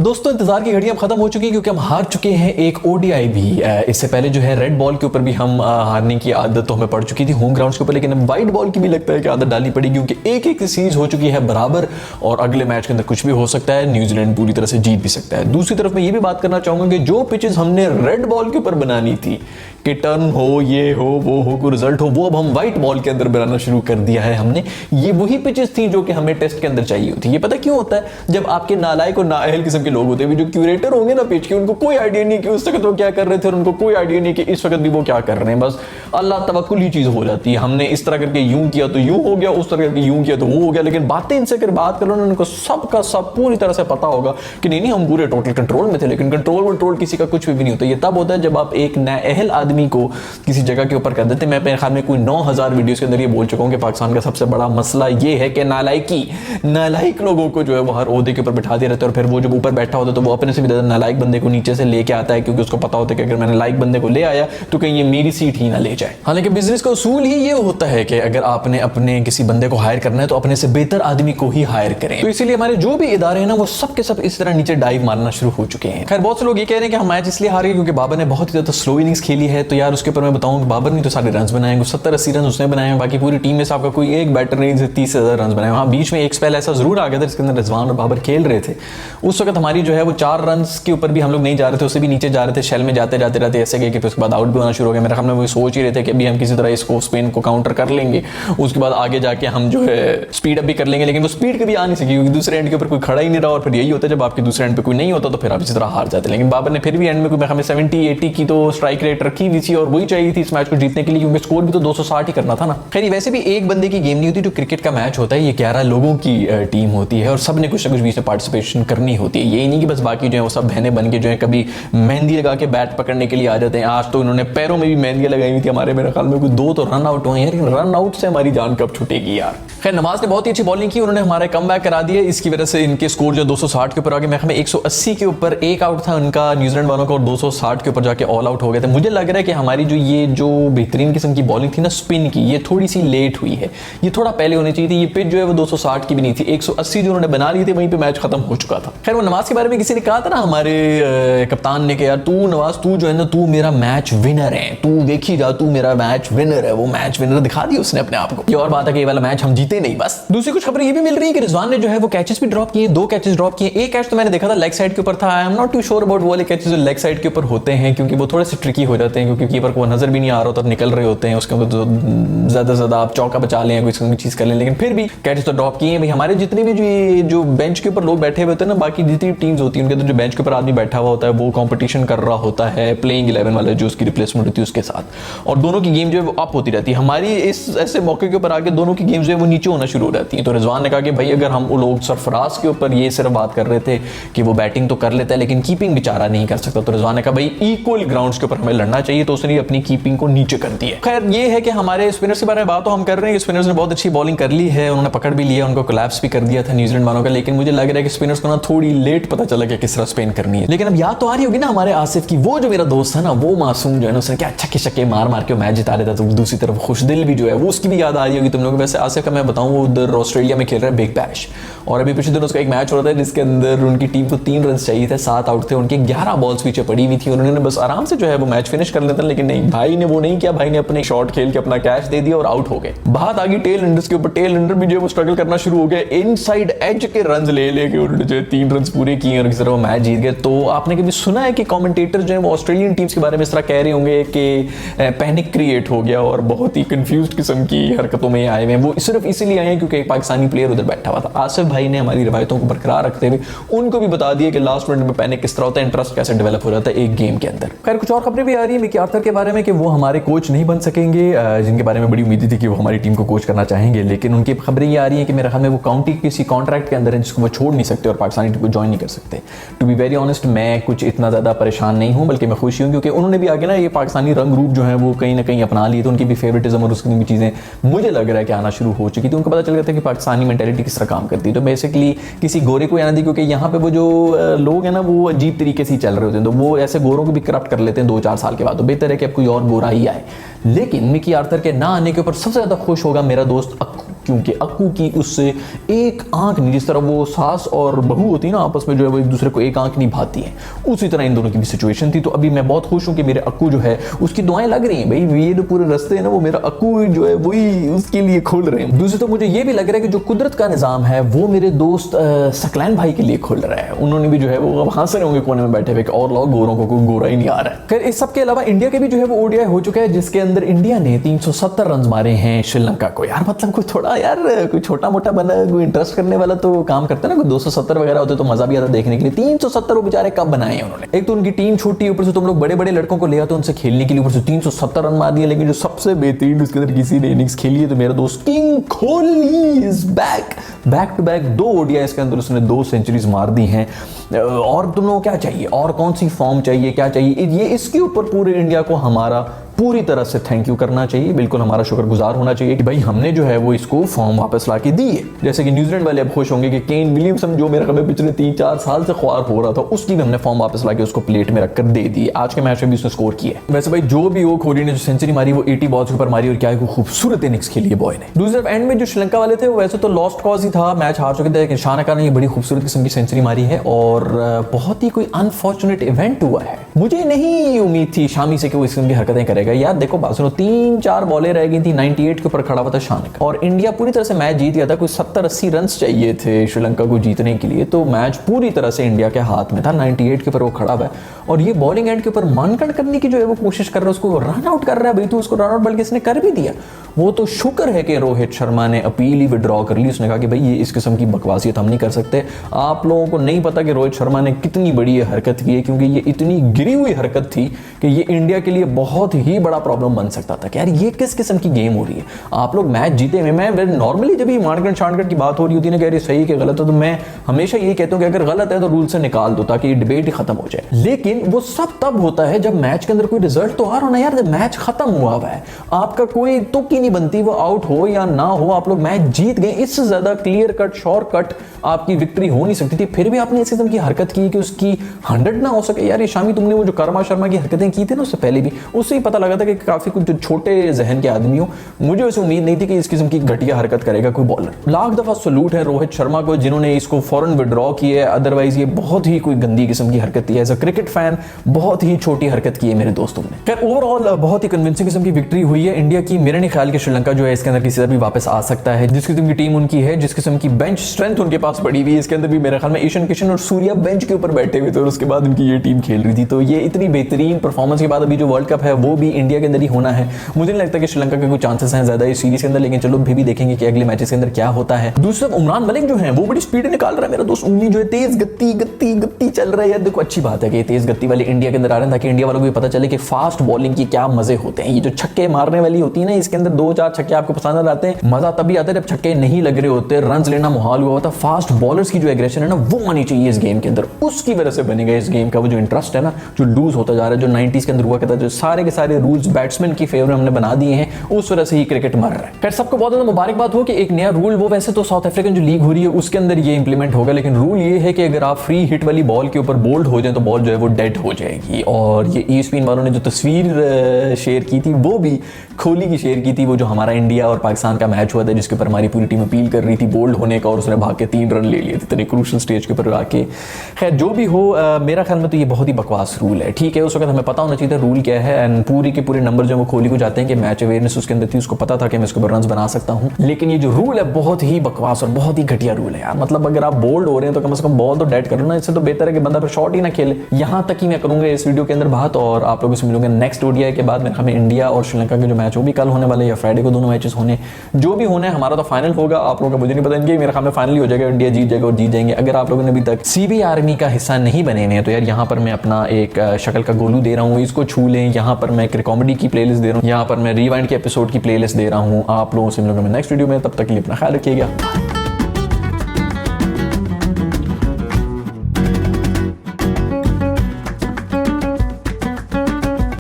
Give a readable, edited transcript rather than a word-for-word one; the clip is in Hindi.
दोस्तों इंतजार की घड़ियां खत्म हो चुकी हैं क्योंकि हम हार चुके हैं एक ओडीआई भी। इससे पहले जो है रेड बॉल के ऊपर भी हम हारने की आदत तो हमें पड़ चुकी थी होम ग्राउंड्स के ऊपर, लेकिन अब व्हाइट बॉल की भी लगता है कि आदत डालनी पड़ेगी क्योंकि एक सीरीज हो चुकी है बराबर और अगले मैच के अंदर कुछ भी हो सकता है। न्यूजीलैंड पूरी तरह से जीत भी सकता है। दूसरी तरफ मैं ये भी बात करना चाहूंगा कि जो पिचेस हमने रेड बॉल के ऊपर बनानी थी कि टर्न हो, ये हो, वो हो, कोई रिजल्ट हो, वो अब हम व्हाइट बॉल के अंदर बनाना शुरू कर दिया है हमने। ये वही पिचेस थी जो कि हमें टेस्ट के अंदर चाहिए होती। ये पता क्यों होता है? जब आपके नालायक और नाअहल किस्म के लोग होते हैं, जो क्यूरेटर होंगे ना पिच के, उनको कोई आइडिया नहीं कि उस वक्त वो क्या कर रहे थे और उनको कोई आइडिया नहीं कि इस वक्त भी वो क्या कर रहे हैं। बस अल्लाह तवक्कुल ही चीज हो जाती है। हमने इस तरह करके यूं किया तो यूं हो गया, उस तरह करके यूं किया तो वो हो गया। लेकिन बातें इनसे अगर बात कर लो ना, उनको सबका सब पूरी तरह से पता होगा कि नहीं हम पूरे टोटल कंट्रोल में थे। लेकिन कंट्रोल किसी का कुछ भी नहीं होता। ये तब होता है जब आप एक नाअहल आदमी को किसी जगह के ऊपर कर देते। मैं अपने ख्याल में कोई 9000 वीडियोस के अंदर ये बोल चुका हूं कि पाकिस्तान का सबसे बड़ा मसला ये है कि नालायक लोगों को जो है वो हर ओहदे के ऊपर बिठा दिया रहता है और फिर वो जब ऊपर बैठा होता है तो वो अपने से भी ज्यादा नालायक बंदे को नीचे से लेके आता है, क्योंकि उसको पता होता है कि अगर मैंने लायक बंदे को ले आया तो कहीं ये मेरी सीट ही ना ले जाए। हालांकि बिजनेस का उसूल ही ये होता है कि अगर आपने अपने किसी बंदे को हायर करना है तो अपने से बेहतर आदमी को ही हायर करें। तो इसीलिए हमारे जो भी इदारे हैं ना, वो सब के सब इस तरह नीचे डाइव मारना शुरू हो चुके हैं। खैर बहुत से लोग ये कह रहे हैं कि हम मैच इसलिए हारे क्योंकि बाबर ने बहुत ही ज्यादा स्लो इनिंग्स खेली है। तो यार उसके ऊपर मैं बताऊं, बाबर ने तो सारे रन बनाए, 70-80 रन उसने बनाए हैं। बाकी पूरी टीम में से आपका कोई एक बैटर नहीं जिसने 30 से ज्यादा रन बनाए। हाँ, बीच में एक स्पेल ऐसा जरूर आ गया था जिसके अंदर रिजवान और बाबर खेल रहे थे। उस वक्त हमारी जो है वो 4 रन के ऊपर भी हम लोग नहीं जा रहे थे, उससे भी नीचे जा रहे थे। शेल में जाते ऐसे गए कि उसके बाद आउट भी होना शुरू हो गया। मेरे ख्याल में वो सोच ही रहे थे कि अभी हम किसी तरह इसको स्पेन को काउंटर कर लेंगे, उसके बाद आगे जाके हम जो है स्पीड अप भी कर लेंगे। लेकिन वो स्पीड कभी आ नहीं सकी क्योंकि दूसरे एंड के ऊपर कोई खड़ा ही नहीं रहा। और फिर यही होता है जब आपके दूसरे एंड पे कोई नहीं होता तो फिर आप इसी तरह हार जाते। लेकिन बाबर ने फिर भी एंड में कोई हमें 70-80 की तो स्ट्राइक रेट रखी हुई थी और वही चाहिए थी इस मैच को जीतने के लिए, क्योंकि स्कोर भी तो 260 ही करना था ना। खैर वैसे भी एक बंदे की गेम नहीं होती। जो क्रिकेट का मैच होता है ये 11 लोगों की टीम होती है और सब ने कुछ ना कुछ बीच में पार्टिसिपेशन करनी होती है। यही नहीं कि बस बाकी जो है वो सब बहने बन के जो है कभी मेहंदी लगा के बैट पकड़ने के लिए आ जाते हैं। आज तो इन्होंने पैरों में भी मेहंदियां लगाई हुई थी हमारे। मेरे ख्याल में कोई 2 तो रन आउट हुए हैं। रन आउट से हमारी जान कब छूटेगी यार। खैर नवाज ने बहुत ही अच्छी बॉलिंग की, उन्होंने हमारे कम बैक करा दिया। इसकी वजह से इनके स्कोर जो 260 के ऊपर आ गए। मैं 180 के ऊपर एक आउट था उनका न्यूजीलैंड वालों का और 260 के ऊपर जाके ऑल आउट हो गए थे। मुझे लग रहा है कि हमारी जो बेहतरीन किस्म की बॉलिंग थी ना स्पिन की, ये थोड़ी सी लेट हुई है। ये थोड़ा पहले होनी चाहिए थी। ये पिच जो है वो 260 की भी नहीं थी, 180 जो उन्होंने बना ली थी वहीं पे मैच खत्म हो चुका था। खैर वो नवाज के बारे में किसी ने कहा था ना हमारे कप्तान ने कि यार तू नवाज तू जो है ना तू मेरा मैच विनर है, तू देखी जा तू मेरा मैच विनर है। वो मैच विनर दिखा दिया उसने अपने आप को। ये और बात है कि ये वाला मैच हम जीते नहीं। बस दूसरी कुछ खबरें ये भी मिल रही है कि रिजवान ने जो है वो कैचेस भी ड्रॉप किए, 2 कैचेस ड्रॉप किए। एक कैच तो मैंने देखा था लेग साइड के ऊपर था। I am not too sure about वो वाले कैचेस जो लेग साइड के ऊपर होते हैं क्योंकि वो थोड़े से ट्रिकी हो जाते हैं क्योंकि कीपर को नजर भी नहीं आ रहा होता, निकल रहे होते हैं। उसके ऊपर ज्यादा से ज्यादा आप चौका बचा लें, कोई चीज कर लें, लेकिन फिर भी कैचेस तो ड्रॉप किए हैं। भाई हमारे जितने भी जो बेंच के ऊपर लोग बैठे हुए होते हैं ना, बाकी जितनी टीम्स होती है उनके तो जो बेंच के ऊपर आदमी बैठा हुआ होता है वो कंपटीशन कर रहा होता है प्लेइंग 11 वाले जो उसकी रिप्लेसमेंट होती है उसके साथ, और दोनों की गेम जो है वो अप होती रहती है। हमारी इस ऐसे मौके के ऊपर आके दोनों की गेम्स जो है वो नीचे होना शुरू हो जाती है। तो रिजवान ने कहा कि भाई अगर हम वो लोग सरफराज के ऊपर ये सिर्फ बात कर रहे थे कि वो बैटिंग तो कर लेता है लेकिन कीपिंग बेचारा नहीं कर सकता, तो रिजवान ने कहा भाई इक्वल ग्राउंड्स के ऊपर हमें लड़ना चाहिए, तो उसने अपनी कीपिंग को नीचे कर दिया। खैर ये है कि हमारे स्पिनर्स के बारे में बात तो हम कर रहे हैं। स्पिनर्स ने बहुत अच्छी बॉलिंग कर ली है, उन्होंने पकड़ भी लिया, उनको कोलैप्स भी कर दिया था न्यूजीलैंड वालों का। लेकिन मुझे लग रहा है कि स्पिनर्स को ना थोड़ी लेट पता चला कि किस तरह स्पिन करनी है। लेकिन अब याद तो आ रही होगी ना हमारे आसिफ की, वो जो मेरा दोस्त था ना वो मासूम जो है ना उसने क्या छक्के मार मार के मैच जिता रहा था। तो दूसरी तरफ खुशदिल भी जो है वो उसकी भी याद आ रही होगी तुम लोगों को। वैसे आसिफ का मैं बताऊं वो उधर ऑस्ट्रेलिया में खेल रहा है बिग बैश, और अभी पिछले दिन उसका एक मैच हो रहा था जिसके अंदर उनकी टीम को 3 रन चाहिए थे, 7 आउट थे, उनके 11 बॉल्स पीछे पड़ी हुई थी। उन्होंने बस आराम से जो है वो मैच फिनिश कर लेता, लेकिन नहीं भाई ने वो नहीं किया। भाई ने अपने शॉट खेल के अपना कैच दे दिया और आउट हो गए। बात आ गई टेल एंडर्स के ऊपर। टेल एंडर भी जो है वो स्ट्रगल करना शुरू हो गए। इनसाइड एज के रन ले लेके उन्होंने जो 3 रन पूरे किए और इस तरह वो मैच जीत गए। तो आपने कभी सुना है कि कमेंटेटर जो है वो ऑस्ट्रेलियन टीम्स के बारे में इस तरह कह रहे होंगे कि पैनिक क्रिएट हो गया और बहुत ही कंफ्यूज्ड किस्म की हरकतों में आए हुए हैं? वो सिर्फ इसीलिए आए हैं क्योंकि एक पाकिस्तानी प्लेयर उधर बैठा हुआ था। आसिफ भाई ने हमारी रिवायतों को बरकरार रखते हुए उनको भी बता दिया कि लास्ट मिनट में पैनिक किस तरह होता है, इंटरेस्ट कैसे डेवलप हो जाता है एक गेम के अंदर। खैर कुछ और खबरें भी आ रही है मिकी आर्थर के बारे में कि वो हमारे कोच नहीं बन सकेंगे, जिनके बारे में बड़ी उम्मीद थी कि वो हमारी टीम को कोच करना चाहेंगे। लेकिन उनकी खबरें ये आ रही है कि मेरे ख्याल में वो काउंटी किसी कॉन्ट्रैक्ट के अंदर है जिसको वो छोड़ नहीं सकते और पाकिस्तानी टीम को ज्वाइन नहीं कर सकते। टू बी वेरी ऑनेस्ट मैं कुछ इतना ज़्यादा परेशान नहीं हूँ, बल्कि मैं खुश हूँ क्योंकि उन्होंने भी आगे ना ये पाकिस्तानी रंग रूप जो है वो कहीं ना कहीं अपना लिए। तो उनकी भी फेवरेटिज्म और उसकी भी चीज़ें मुझे लग रहा है कि आना शुरू हो चुकी थी। उनको पता चल गया था कि पाकिस्तानी मेंटालिटी किस तरह काम करती है। तो बेसिकली किसी गोरे को आना दी क्योंकि यहाँ पे वो जो लोग हैं ना वो अजीब तरीके से चल रहे होते हैं, तो वो ऐसे गोरों को भी करप्ट कर लेते हैं 2-4 साल के बाद। तो बेहतर है कि अब कोई और गोरा ही आए। लेकिन मिकी आर्थर के ना आने के ऊपर सबसे ज़्यादा खुश होगा मेरा दोस्त अक्कू। क्योंकि अक्कू की उससे एक आंख नहीं, जिस तरह वो सास और बहू होती है ना आपस में जो है वो एक दूसरे को एक आंख नहीं भाती है, उसी तरह इन दोनों की भी सिचुएशन थी। तो अभी मैं बहुत खुश हूँ कि मेरे अक्कू जो है उसकी दुआएं लग रही हैं भाई, ये जो पूरे रास्ते है ना वो मेरा अक्कू जो है वही उसके लिए खोल रहे हैं। दूसरी तो मुझे ये भी लग रहा है कि जो कुदरत का निजाम है वो मेरे दोस्त सकलैन भाई के लिए खोल रहा है। उन्होंने भी जो है वो अब हंस रहे होंगे कोने में बैठे हुए और लोग गोरों को कोई गोरा ही नहीं आ रहा है। खैर इस सब के अलावा इंडिया के भी जो है वो ओडीआई हो चुका है, जिसके अंदर इंडिया ने 370 रन मारे हैं श्रीलंका को। यार मतलब कोई थोड़ा यार कोई छोटा मोटा बना कोई इंटरेस्ट करने वाला तो काम करता है ना, कोई 270 वगैरह होते तो मजा भी आता देखने के लिए। 370 वो बेचारे कब बनाए हैं उन्होंने। एक तो उनकी टीम छोटी, ऊपर से तुम लोग बड़े बड़े लड़कों को ले आते हो उनसे खेलने के लिए, ऊपर से 370 रन मार दिए। लेकिन जो सबसे बेहतरीन उसके अंदर किसी ने इनिंग्स खेली है तो मेरा दोस्त king Kohli is back to back 2 ODIs के अंदर उसने 2 सेंचुरीज मार दी हैं। और तुम लोगों को क्या चाहिए और कौन सी फॉर्म चाहिए, क्या चाहिए, ये इसके ऊपर पूरे इंडिया को हमारा पूरी तरह से थैंक यू करना चाहिए। बिल्कुल हमारा शुक्रगुजार होना चाहिए कि भाई हमने जो है वो इसको फॉर्म वापस ला के दी है। जैसे कि न्यूजीलैंड वाले अब खुश होंगे कि केन विलियमसन जो मेरे ख्याल पिछले 3-4 साल से ख्वार हो रहा था उसकी भी हमने फॉर्म वापस ला के उसको प्लेट में रखकर दे दी। आज के मैच में भी उसने स्कोर किया। वैसे भाई जो भी हो, कोहली ने जो सेंचुरी मारी वो 80 बॉल्स के ऊपर मारी और क्या खूबसूरत इनिंग्स खेली है बॉय ने। दूसरे एंड में जो श्रीलंका वाले थे वैसे तो लॉस्ट कॉज ही था, मैच हार चुके थे, लेकिन शानका ने बड़ी खूबसूरत किस्म की सेंचुरी मारी है और बहुत ही कोई अनफॉर्चुनेट इवेंट हुआ है। मुझे नहीं उम्मीद थी शामी से कि वो इस किस्म की हरकतें करेगा। यार देखो बात सुनो, 3-4 बॉलें रह गई थी, 98 के ऊपर खड़ा हुआ था शानका और इंडिया पूरी तरह से मैच जीत गया था। कोई 70-80 रन चाहिए थे श्रीलंका को जीतने के लिए, तो मैच पूरी तरह से इंडिया के हाथ में था। 98 के ऊपर वो खड़ा हुआ है और ये बॉलिंग एंड के ऊपर मानकड़ करने की जो है वो कोशिश कर रहा है, उसको रन आउट कर रहा है भाई, तो उसको रन आउट बल्कि इसने कर भी दिया। वो तो शुक्र है कि रोहित शर्मा ने अपील ही विड्रॉ कर ली। उसने कहा कि भाई ये इस किस्म की बकवासियत हम नहीं कर सकते। आप लोगों को नहीं पता कि रोहित शर्मा ने कितनी बड़ी ये हरकत की है, क्योंकि ये इतनी गिरी हुई हरकत थी कि ये इंडिया के लिए बहुत ही बड़ा प्रॉब्लम बन सकता था कि यार ये किस किस्म की गेम हो रही है। आप लोग मैच जीते हुए, मैं नॉर्मली जब ये मानकड़ शानकड़ की बात हो रही होती है ना, कह रही सही कि गलत है, तो मैं हमेशा ये कहता हूँ कि अगर गलत है तो रूल से निकाल दो ताकि ये डिबेट ही खत्म हो जाए। लेकिन वो सब तब होता है जब मैच के अंदर कोई रिजल्ट तो आ रहा हो ना यार, जब मैच खत्म हुआ हुआ है, आपका कोई तुक ही नहीं बनती, वो आउट हो या ना हो, आप लोग मैच जीत गए। इससे ज्यादा क्लियर कट शॉर्ट कट आपकी विक्ट्री हो नहीं सकती थी। फिर भी आपने इस किस्म की हरकत की कि उसकी 100 ना हो सके। यार ये शामी तुमने वो जो कर्मा शर्मा की हरकतें की थी ना उससे पहले भी, उससे ही पता लगा था कि काफी कुछ जो छोटे जहन के आदमी हो। मुझे वैसे उम्मीद नहीं थी कि इस किस्म की घटिया हरकत करेगा कोई बॉलर। लाख दफा सलूट है रोहित शर्मा को जिन्होंने इसको फौरन विड्रॉ किया है, अदरवाइज ये बहुत ही कोई गंदी किस्म की हरकत थी। एज अ क्रिकेट फैन बहुत ही छोटी हरकत की है मेरे दोस्तों ने। खैर ओवरऑल बहुत ही कन्विंसिंग किस्म की विक्ट्री हुई है इंडिया की। मेरे नहीं ख्याल कि श्रीलंका जो है इसके अंदर किसी तरह भी वापस आ सकता है। जिस किस्म की टीम उनकी है, जिस किस्म की बेंच स्ट्रेंथ उनके पास पड़ी हुई है, इसके अंदर भी मेरे ख्याल में ईशान किशन और सूर्या बेंच के ऊपर बैठे हुए थे और उसके बाद उनकी ये टीम खेल रही थी। तो ये इतनी बेहतरीन परफॉर्मेंस के बाद अभी जो वर्ल्ड कप है वो भी इंडिया के अंदर ही होना है। मुझे नहीं लगता कि श्रीलंका के कोई चांसेस हैं ज्यादा इस सीरीज के अंदर, लेकिन चलो भी देखेंगे कि अगले मैचेस के अंदर क्या होता है। दूसरा उमरान मलिक जो है वो बड़ी स्पीड निकाल रहा है मेरा दोस्त। उम्मीद जो है तेज गति चल रहा है। यार देखो अच्छी बात है कि तेज गति वाले इंडिया के अंदर आ रहे हैं ताकि इंडिया वालों को भी पता चले कि फास्ट बॉलिंग की क्या मजे होते हैं। ये जो छक्के मारने वाली होती है ना, इसके अंदर 2-4 छक्के आपको पसंद आते हैं। मजा तभी आता है जब छक्के नहीं लग रहे होते, रन लेना मुहाल हुआ होता। फास्ट बॉलर्स की जो एग्रेशन है ना वो आनी चाहिए इस गेम के अंदर। उसकी वजह से बनेगा इस गेम का वो जो इंटरेस्ट है ना, जो लूज होता जा रहा है, जो 90s के अंदर हुआ करता है, जो सारे के सारे रूल्स बैट्समैन की फेवर हमने बना दिए हैं, उस वजह से ही क्रिकेट मर रहा है। खैर सबको बहुत ज्यादा मुबारकबाद हो कि एक नया रूल, वो वैसे तो साउथ अफ्रीकन जो लीग हो रही है उसके अंदर ये इंप्लीमेंट होगा, लेकिन रूल ये है कि अगर आप फ्री हिट वाली बॉल के ऊपर बोल्ड हो जाए तो बॉल जो है वो डेड हो जाएगी। और ये ESPN वालों ने जो तस्वीर शेयर की थी वो भी कोहली की शेयर की थी, वो जो हमारा इंडिया और पाकिस्तान का मैच हुआ था जिसके ऊपर हमारी पूरी टीम अपील कर रही थी बोल्ड होने का और उसने भाग के 3 रन ले लिए थे इतने क्रूशल स्टेज के ऊपर आके। खैर जो भी हो, मेरा ख्याल में तो ये बहुत ही बकवास रूल है। ठीक है उस वक्त हमें पता होना चाहिए था रूल क्या है, एंड पूरी के पूरे नंबर जो वो कोहली को जाते हैं कि मैच अवेयरनेस उसके अंदर थी, उसको पता था कि मैं इसके ऊपर रन बना सकता हूँ। लेकिन ये जो रूल है बहुत ही बकवास और बहुत ही घटिया रूल है यार। मतलब अगर आप बोल्ड हो रहे हैं तो कम से कम बॉल तो डेड करो ना, इससे तो बेहतर है कि बंदा फिर शॉट ही ना खेले। यहाँ तक ही मैं करूंगा इस वीडियो के अंदर बात, और आप लोगों से मिलूंगा नेक्स्ट ODI के बाद। हमें इंडिया और श्रीलंका के जो मैच वो भी कल होने वाले या फ्राइडे को दोनों मैचेस होने, जो भी होने हमारा तो फाइनल होगा। आप लोगों का मुझे नहीं पता, इनके मेरे ख्याल में फाइनल हो जाएगा, इंडिया जीत जाएगा और जीत जाएंगे। अगर आप लोगों ने अभी तक CB आर्मी का हिस्सा नहीं बने हुए हैं तो यार यहाँ पर मैं अपना एक शक्ल का गोलू दे रहा हूँ, इसको छू लें। यहाँ पर मैं कॉमेडी की प्लेलिस्ट दे रहा हूँ, यहाँ पर मैं रिवाइंड के एपिसोड की प्लेलिस्ट दे रहा हूँ। आप लोगों से मिलूंगा मैं नेक्स्ट वीडियो में, तब तक के लिए अपना ख्याल रखिएगा।